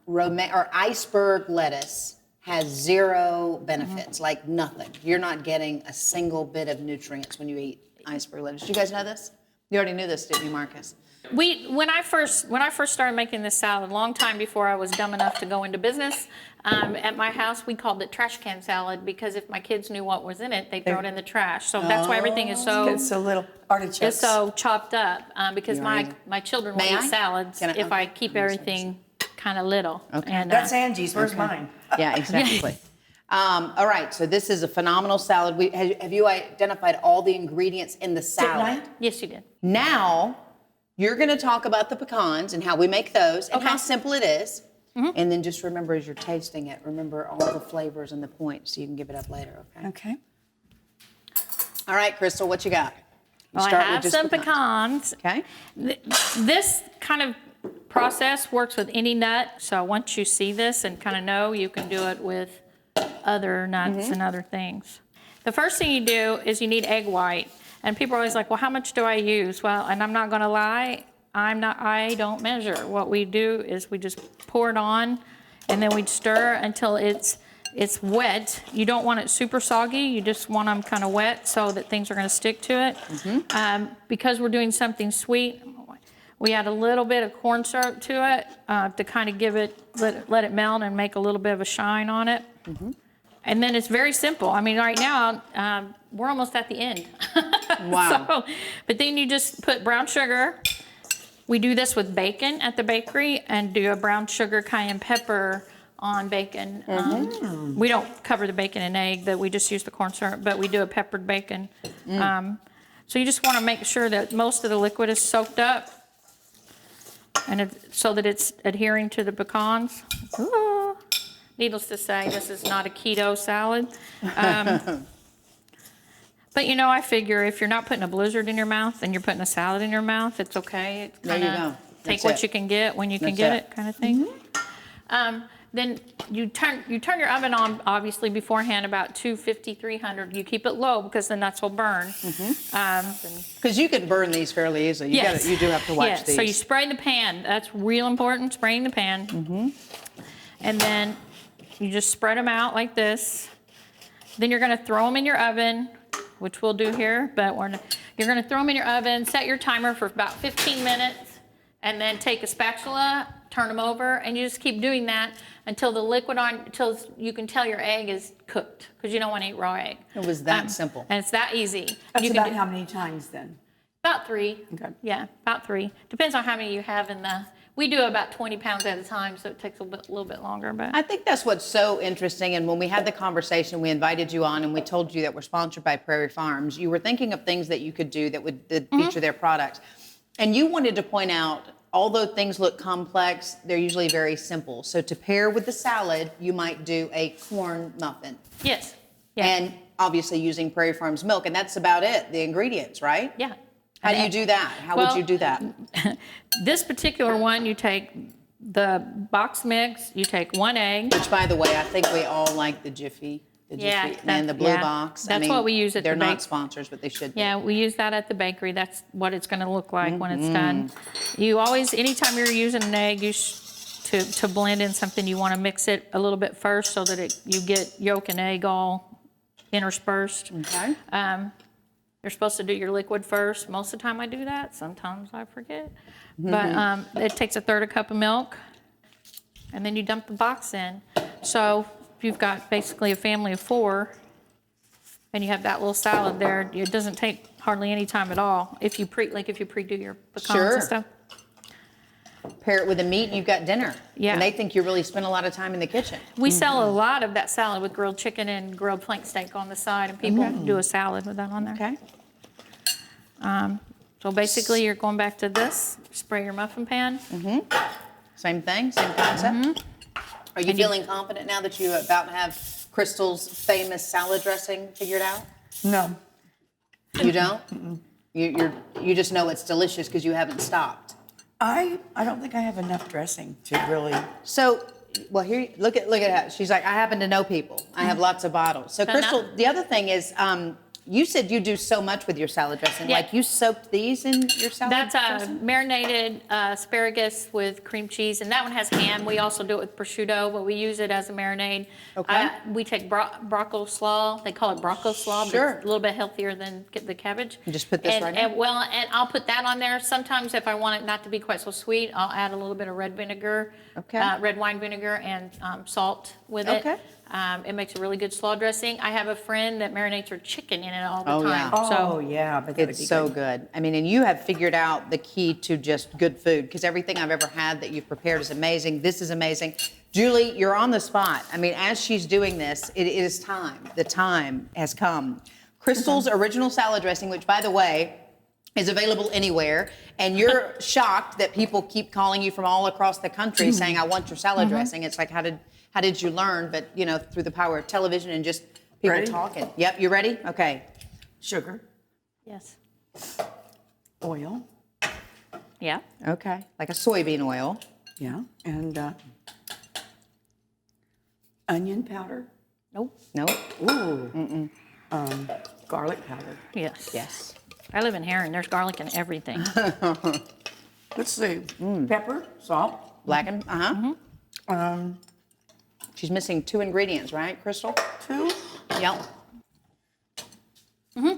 romaine or iceberg lettuce has zero benefits, like nothing. You're not getting a single bit of nutrients when you eat iceberg lettuce. Did you guys know this? You already knew this, didn't you, Marcus? When I first started making this salad, a long time before I was dumb enough to go into business, at my house we called it trash can salad because if my kids knew what was in it, they'd throw it in the trash. So that's why everything is so little artichokes. is so chopped up because my children will May I? eat salads Can I- if I keep everything kind of little. Okay. And, That's Angie's. Where's mine? Yeah, exactly. All right, so this is a phenomenal salad. Have you identified all the ingredients in the salad? Yes, you did. Now, you're going to talk about the pecans and how we make those and how simple it is. And then just remember as you're tasting it, remember all the flavors and the points so you can give it up later, okay? Okay. All right, Crystal, what you got? Well, I have some pecans. Okay. This kind of process works with any nut. So once you see this and kind of know, you can do it with other nuts and other things. The first thing you do is you need egg white. And people are always like, well, how much do I use? Well, and I'm not going to lie, I don't measure. What we do is we just pour it on and then we stir until it's wet. You don't want it super soggy. You just want them kind of wet so that things are going to stick to it. Because we're doing something sweet, we add a little bit of corn syrup to it to kind of give it, let it melt and make a little bit of a shine on it. And then it's very simple. I mean, right now, we're almost at the end. Wow. But then you just put brown sugar. We do this with bacon at the bakery and do a brown sugar cayenne pepper on bacon. We don't cover the bacon in egg, that we just use the corn syrup, but we do a peppered bacon. So you just want to make sure that most of the liquid is soaked up and so that it's adhering to the pecans. Ooh. Needless to say, this is not a keto salad. But you know, I figure if you're not putting a blizzard in your mouth and you're putting a salad in your mouth, it's okay. It's There you kinda go. take That's what it. you can get when you can That's get it. it kind of thing. Then you turn your oven on, obviously, beforehand, about 250, 300. You keep it low because the nuts will burn. Because you can burn these fairly easily. You do have to watch these. So you spray the pan. That's real important, spraying the pan. And then you just spread them out like this. Then you're going to throw them in your oven, which we'll do here, but you're going to throw them in your oven, set your timer for about 15 minutes, and then take a spatula, turn them over, and you just keep doing that until until you can tell your egg is cooked, because you don't want to eat raw egg. It was that simple. And it's that easy. That's you about how many times then? About 3. Okay. Yeah, about 3. Depends on how many you have in the. We do about 20 pounds at a time, so it takes a little bit longer. But I think that's what's so interesting. And when we had the conversation, we invited you on and we told you that we're sponsored by Prairie Farms. You were thinking of things that you could do that would feature their products. And you wanted to point out, although things look complex, they're usually very simple. So to pair with the salad, you might do a corn muffin. Yes. And obviously using Prairie Farms milk. And that's about it, the ingredients, right? Yeah. How do you do that? How would you do that? This particular one, you take the box mix, you take 1 egg. Which, by the way, I think we all like the Jiffy. And the blue box. That's what we use at the They're bakery. not sponsors, but they should be. Yeah, we use that at the bakery. That's what it's going to look like when it's done. You always, anytime you're using an egg, to blend in something, you want to mix it a little bit first so that you get yolk and egg all interspersed. Okay. You're supposed to do your liquid first. Most of the time I do that. Sometimes I forget. But it takes 1/3 cup of milk, and then you dump the box in. So if you've got basically a family of 4, and you have that little salad there, it doesn't take hardly any time at all. If you pre-do your pecans and stuff. Pair it with the meat, and you've got dinner. Yeah. And they think you really spend a lot of time in the kitchen. We sell a lot of that salad with grilled chicken and grilled flank steak on the side, and people do a salad with that on there. Okay. So basically, you're going back to this. Spray your muffin pan. Same thing, same concept. Are you feeling confident now that you're about to have Crystal's famous salad dressing figured out? No. You don't? You just know it's delicious because you haven't stopped. I don't think I have enough dressing to really. So, well, here, look at her. She's like, I happen to know people. I have lots of bottles. So, Crystal, the other thing is, you said you do so much with your salad dressing. Yeah. Like you soaked these in your salad That's dressing? marinated asparagus with cream cheese, and that one has ham. We also do it with prosciutto, but we use it as a marinade. Okay. We take broccoli slaw. They call it broccoli slaw, but it's a little bit healthier than the cabbage. You just put this right now? And I'll put that on there. Sometimes if I want it not to be quite so sweet, I'll add a little bit of red vinegar, red wine vinegar, and salt with it. Okay. It makes a really good slaw dressing. I have a friend that marinates her chicken in it all the Oh, time. yeah. So yeah, but It's so good. I mean, and you have figured out the key to just good food because everything I've ever had that you've prepared is amazing. This is amazing. Julie, you're on the spot. I mean, as she's doing this, it is time. The time has come. Crystal's original salad dressing, which, by the way, is available anywhere. And you're shocked that people keep calling you from all across the country saying, I want your salad dressing. It's like, how did you learn? But, you know, through the power of television and just people Ready? talking. Yep, you ready? Okay. Sugar. yes. Oil. Yeah. Okay. Like a soybean oil. Yeah. And onion powder. Nope. Nope. Ooh. Garlic powder. Yes. Yes. I live in Heron. There's garlic in everything. Let's see. Pepper, salt. Blackened. She's missing 2 ingredients, right, Crystal? 2. Yep.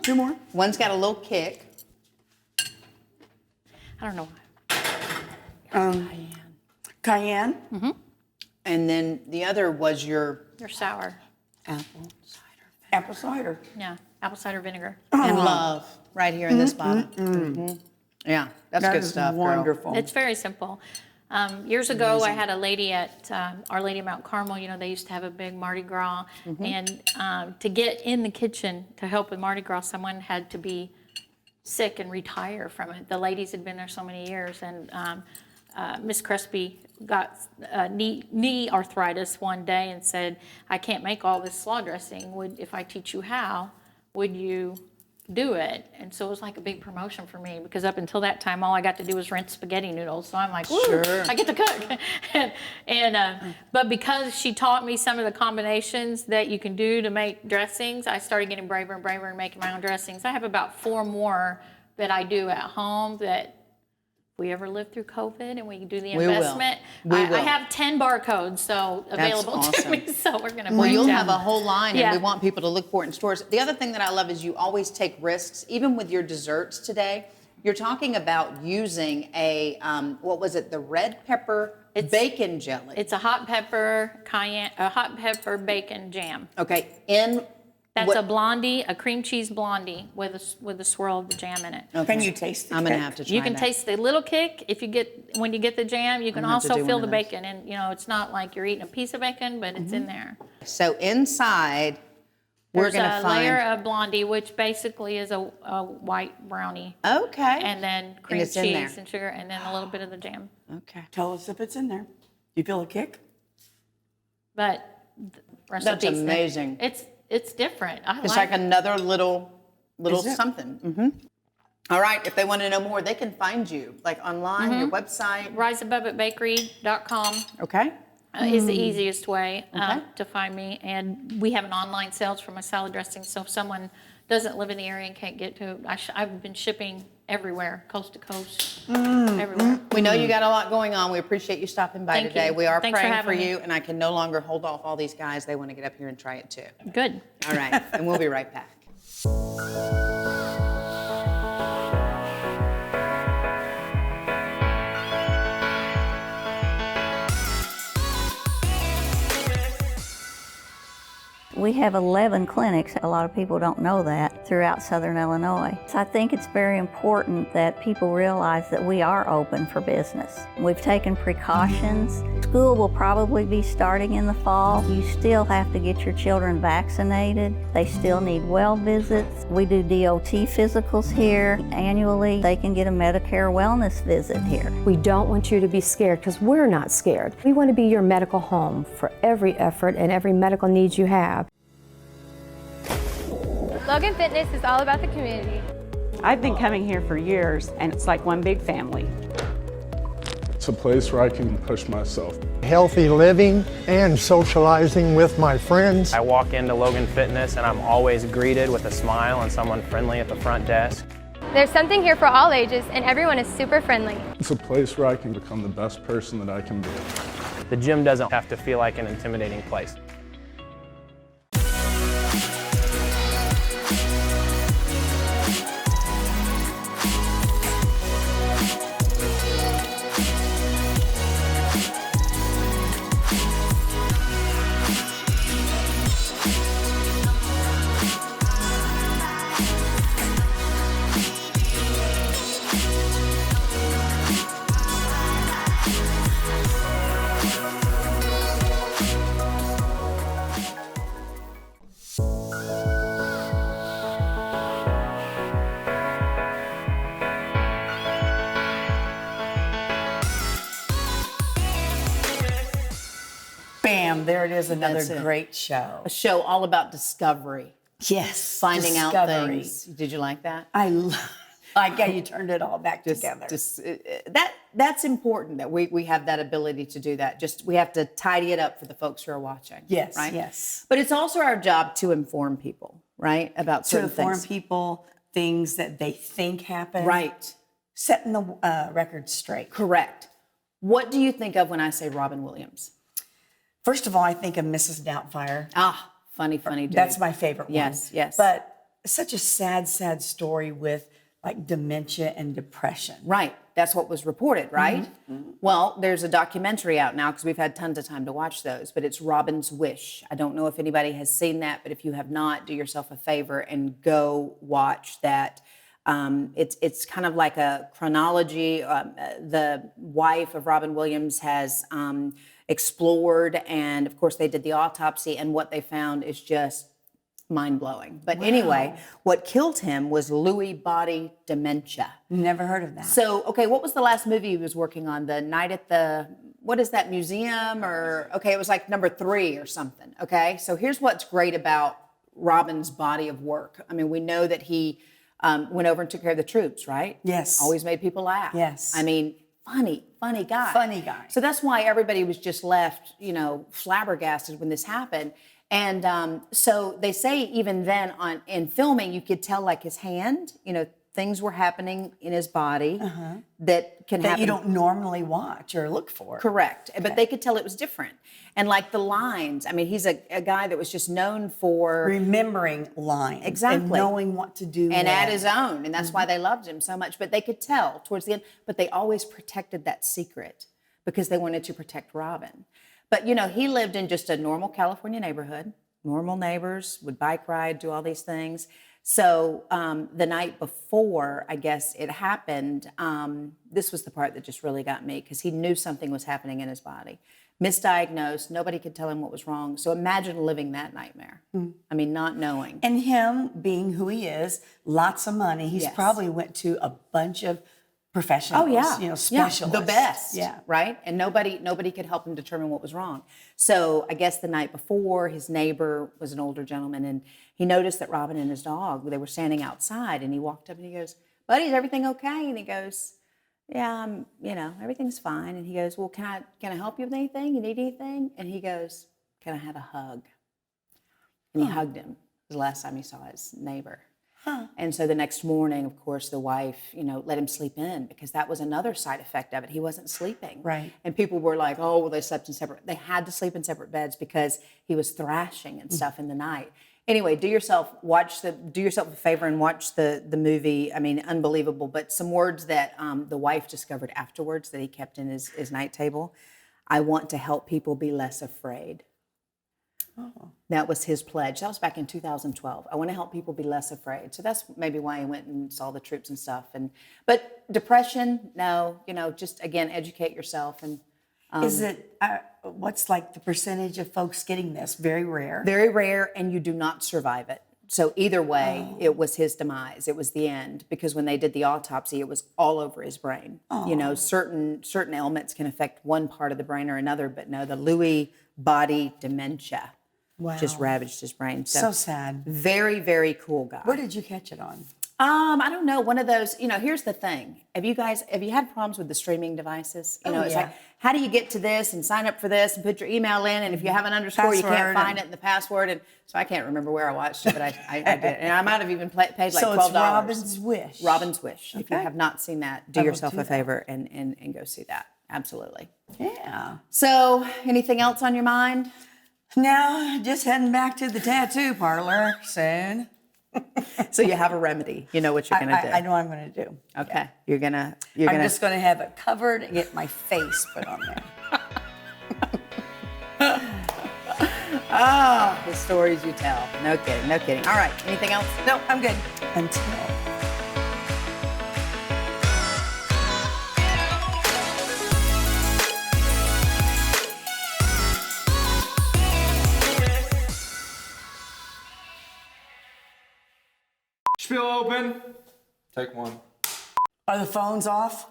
2 more. One's got a little kick. I don't know. Cayenne. And then the other was your They're sour. apple Apple cider. Yeah. Apple cider vinegar. and love right here in this bottle. Yeah, that's That good is stuff, girl. wonderful. It's very simple. Years ago, I had a lady at Our Lady of Mount Carmel. You know, they used to have a big Mardi Gras. And to get in the kitchen to help with Mardi Gras, someone had to be sick and retire from it. The ladies had been there so many years. And Miss Crespi got knee arthritis one day and said, I can't make all this slaw dressing. If I teach you how, would you do it. And so it was like a big promotion for me because up until that time, all I got to do was rinse spaghetti noodles. So I'm like, woo, Sure. I get to cook. But because she taught me some of the combinations that you can do to make dressings, I started getting braver and braver and making my own dressings. I have about 4 more that I do at home that if we ever live through COVID and we do the We will. investment, We I will. have 10 barcodes so available to awesome. me. So we're going to Well, you'll down. have a whole line, Yeah. and we want people to look for it in stores. The other thing that I love is you always take risks, even with your desserts today. You're talking about using a, what was it, the red pepper bacon jelly. It's a hot pepper bacon jam. Okay, That's a blondie, a cream cheese blondie with a swirl of the jam in it. Okay. Can you taste the I'm going to kick? have to try You can that. taste the little kick when you get the jam. You can I'm gonna have to also do feel one the of those. bacon, and it's not like you're eating a piece of bacon, but it's in there. So inside, we're There's going to a find... layer of blondie, which basically is a white brownie. Okay. And then cream it's in there. cheese and sugar, and then a little bit of the jam. Okay. Tell us if it's in there. You feel a kick? But the That's recipes, amazing. It's different. It's like another little Is it? something. Mm-hmm. All right, if they want to know more, they can find you, like online, your website. riseaboveitbakery.com. Okay. Is the easiest way Okay. to find me. And we have an online sales for my salad dressing. So if someone doesn't live in the area and can't get to it, I've been shipping everywhere, coast to coast, everywhere. We know you got a lot going on. We appreciate you stopping by Thank today. you. We are Thanks for praying for having me. you, and I can no longer hold off all these guys. They want to get up here and try it too. Good. All right, and we'll be right back. We have 11 clinics. A lot of people don't know that throughout Southern Illinois. So I think it's very important that people realize that we are open for business. We've taken precautions. School will probably be starting in the fall. You still have to get your children vaccinated. They still need well visits. We do DOT physicals here annually. They can get a Medicare wellness visit here. We don't want you to be scared because we're not scared. We want to be your medical home for every effort and every medical need you have. Logan Fitness is all about the community. I've been coming here for years, and it's like one big family. It's a place where I can push myself. Healthy living and socializing with my friends. I walk into Logan Fitness and I'm always greeted with a smile and someone friendly at the front desk. There's something here for all ages, and everyone is super friendly. It's a place where I can become the best person that I can be. The gym doesn't have to feel like an intimidating place. Bam, there it is, another That's it. great show. A show all about discovery. Yes, Finding out discovery. things. Did you like that? I like how you turned it all back together. That's important that we have that ability to do that. Just we have to tidy it up for the folks who are watching. Yes, right? yes. But it's also our job to inform people, right, about To certain inform things. people things that they think happen. Right. Setting the record straight. Correct. What do you think of when I say Robin Williams? First of all, I think of Mrs. Doubtfire. Ah, funny dude. That's my favorite one. Yes, yes. But such a sad story with like dementia and depression. Right. That's what was reported, right? Mm-hmm. Well, there's a documentary out now because we've had tons of time to watch those, but it's Robin's Wish. I don't know if anybody has seen that, but if you have not, do yourself a favor and go watch that. It's kind of like a chronology. The wife of Robin Williams has explored, and of course they did the autopsy, and what they found is just mind-blowing. But anyway, what killed him was Lewy body dementia. Never heard of that. So, okay, what was the last movie he was working on? The Night at the, what is that, museum? Or, okay, it was like number 3 or something, okay? So here's what's great about Robin's body of work. I mean, we know that he Went over and took care of the troops, right? Yes. Always made people laugh. Yes. I mean, funny guy. Funny guy. So that's why everybody was just left, flabbergasted when this happened. And so they say even then in filming, you could tell like his hand, things were happening in his body that can happen. That you don't normally watch or look for. Correct. But they could tell it was different. And like the lines, I mean, he's a guy that was just known for remembering lines. Exactly. And knowing what to do. And add his own. And that's why they loved him so much. But they could tell towards the end, but they always protected that secret because they wanted to protect Robin. But, he lived in just a normal California neighborhood, normal neighbors, would bike ride, do all these things. So the night before, I guess it happened, this was the part that just really got me because he knew something was happening in his body. Misdiagnosed, nobody could tell him what was wrong. So imagine living that nightmare. I mean, not knowing. And him being who he is, lots of money, he's probably went to a bunch of professionals, specialists. The best, Yeah. right? And nobody could help him determine what was wrong. So I guess the night before, his neighbor was an older gentleman, and he noticed that Robin and his dog, they were standing outside, and he walked up and he goes, "Buddy, is everything okay?" And he goes, "Yeah, everything's fine." And he goes, "Well, can I help you with anything? You need anything?" And he goes, "Can I have a hug?" And he hugged him. It was the last time he saw his neighbor. And so the next morning, of course, the wife, let him sleep in because that was another side effect of it. He wasn't sleeping. Right. And people were like, "Oh, well, they slept in separate." They had to sleep in separate beds because he was thrashing and stuff in the night. Anyway, do yourself a favor and watch the movie. I mean, unbelievable. But some words that the wife discovered afterwards that he kept in his night table. "I want to help people be less afraid." Oh. That was his pledge. That was back in 2012. I want to help people be less afraid. So that's maybe why he went and saw the troops and stuff. But depression, no. Just again, educate yourself. And is it? What's like the percentage of folks getting this? Very rare. Very rare, and you do not survive it. So either way, it was his demise. It was the end because when they did the autopsy, it was all over his brain. Oh. Certain ailments can affect one part of the brain or another, but no, the Lewy body dementia. Wow. Just ravaged his brain. So sad. Very, very cool guy. Where did you catch it on? I don't know. One of those, here's the thing. Have you had problems with the streaming devices? It's like, how do you get to this and sign up for this and put your email in? And if you have an underscore, you can't find it in the password. And so I can't remember where I watched it, but I did. And I might have even paid like $12. So it's Robin's Wish. Robin's Wish. Okay. If you have not seen that, do yourself a favor and go see that. Absolutely. Yeah. So anything else on your mind? No, just heading back to the tattoo parlor soon. So you have a remedy. You know what you're going to do. I know what I'm going to do. Okay. Yeah. I'm just going to have it covered and get my face put on there. The stories you tell. No kidding. All right. Anything else? No, I'm good. Until. Spiel open. Take one. Are the phones off?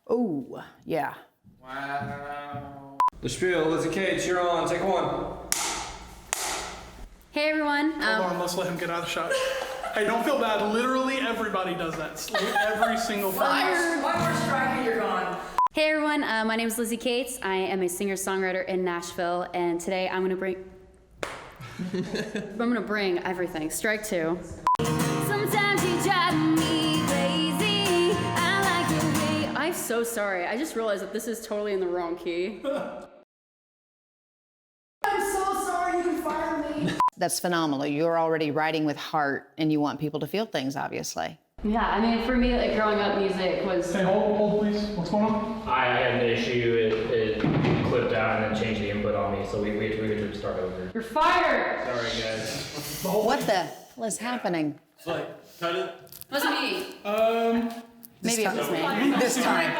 Oh, yeah. Wow. The Spiel, Lizzie Cates, you're on. Take one. Hey everyone. Hold on, let's let him get out of shot. Hey, don't feel bad. Literally everybody does that. Every single person. One more strike and you're gone. Hey everyone, my name is Lizzie Cates. I am a singer-songwriter in Nashville, and today I'm gonna bring everything. Strike two. Sometimes you drive me crazy. I like your way. I'm so sorry. I just realized that this is totally in the wrong key. I'm so sorry. You can fire me. That's phenomenal. You're already writing with heart, and you want people to feel things, obviously. Yeah, I mean, for me, like growing up, music was. Hey, hold please. What's going on? I had an issue. It clipped out and then changed the input on me, so we had to start over. You're fired. Sorry, guys. What the hell is happening? It's like, cut it. Wasn't me. Maybe it was me. This time.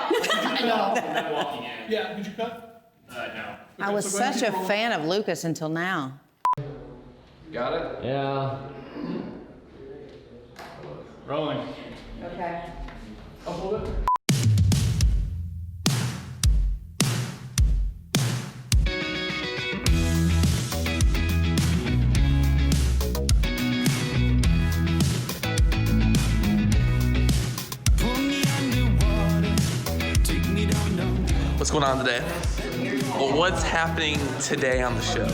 Yeah, did you cut? No. I was such a fan of Lucas until now. Got it? Yeah. Rolling. Okay. I'll hold it. What's going on today? Well, what's happening today on the show?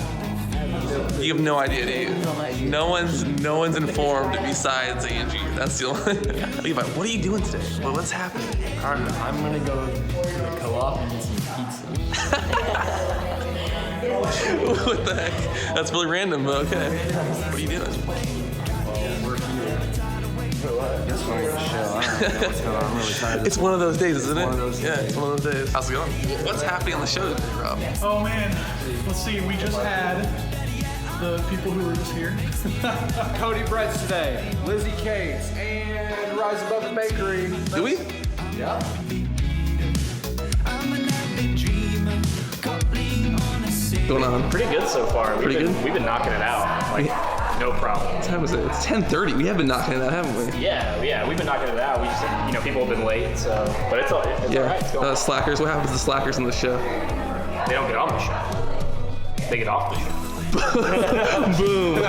You have no idea, do you? No one's informed besides Angie. That's the only. Levi, what are you doing today? What's happening? I'm gonna go to the co-op and get some pizza. What the heck? That's really random, but okay. What are you doing? We're here. I guess we're gonna chill. I don't know what's going on. I'm really tired. It's one of those days, isn't it? One of those yeah, it's one of those days. How's it going? What's happening on the show today, Rob? Oh man, let's see. We just had the people who were just here. Cody Bret's today, Lizzie Cates, and Rise Above the Bakery. Do we? Yeah. What's going on? Pretty good so far. Pretty good? We've been knocking it out. Like, no problem. What time is it? It's 10:30. We have been knocking it out, haven't we? Yeah, we've been knocking it out. We just, people have been late, so, but it's all right. It's going slackers. What happens to slackers on the show? They don't get on the show. They get off the show. Boom.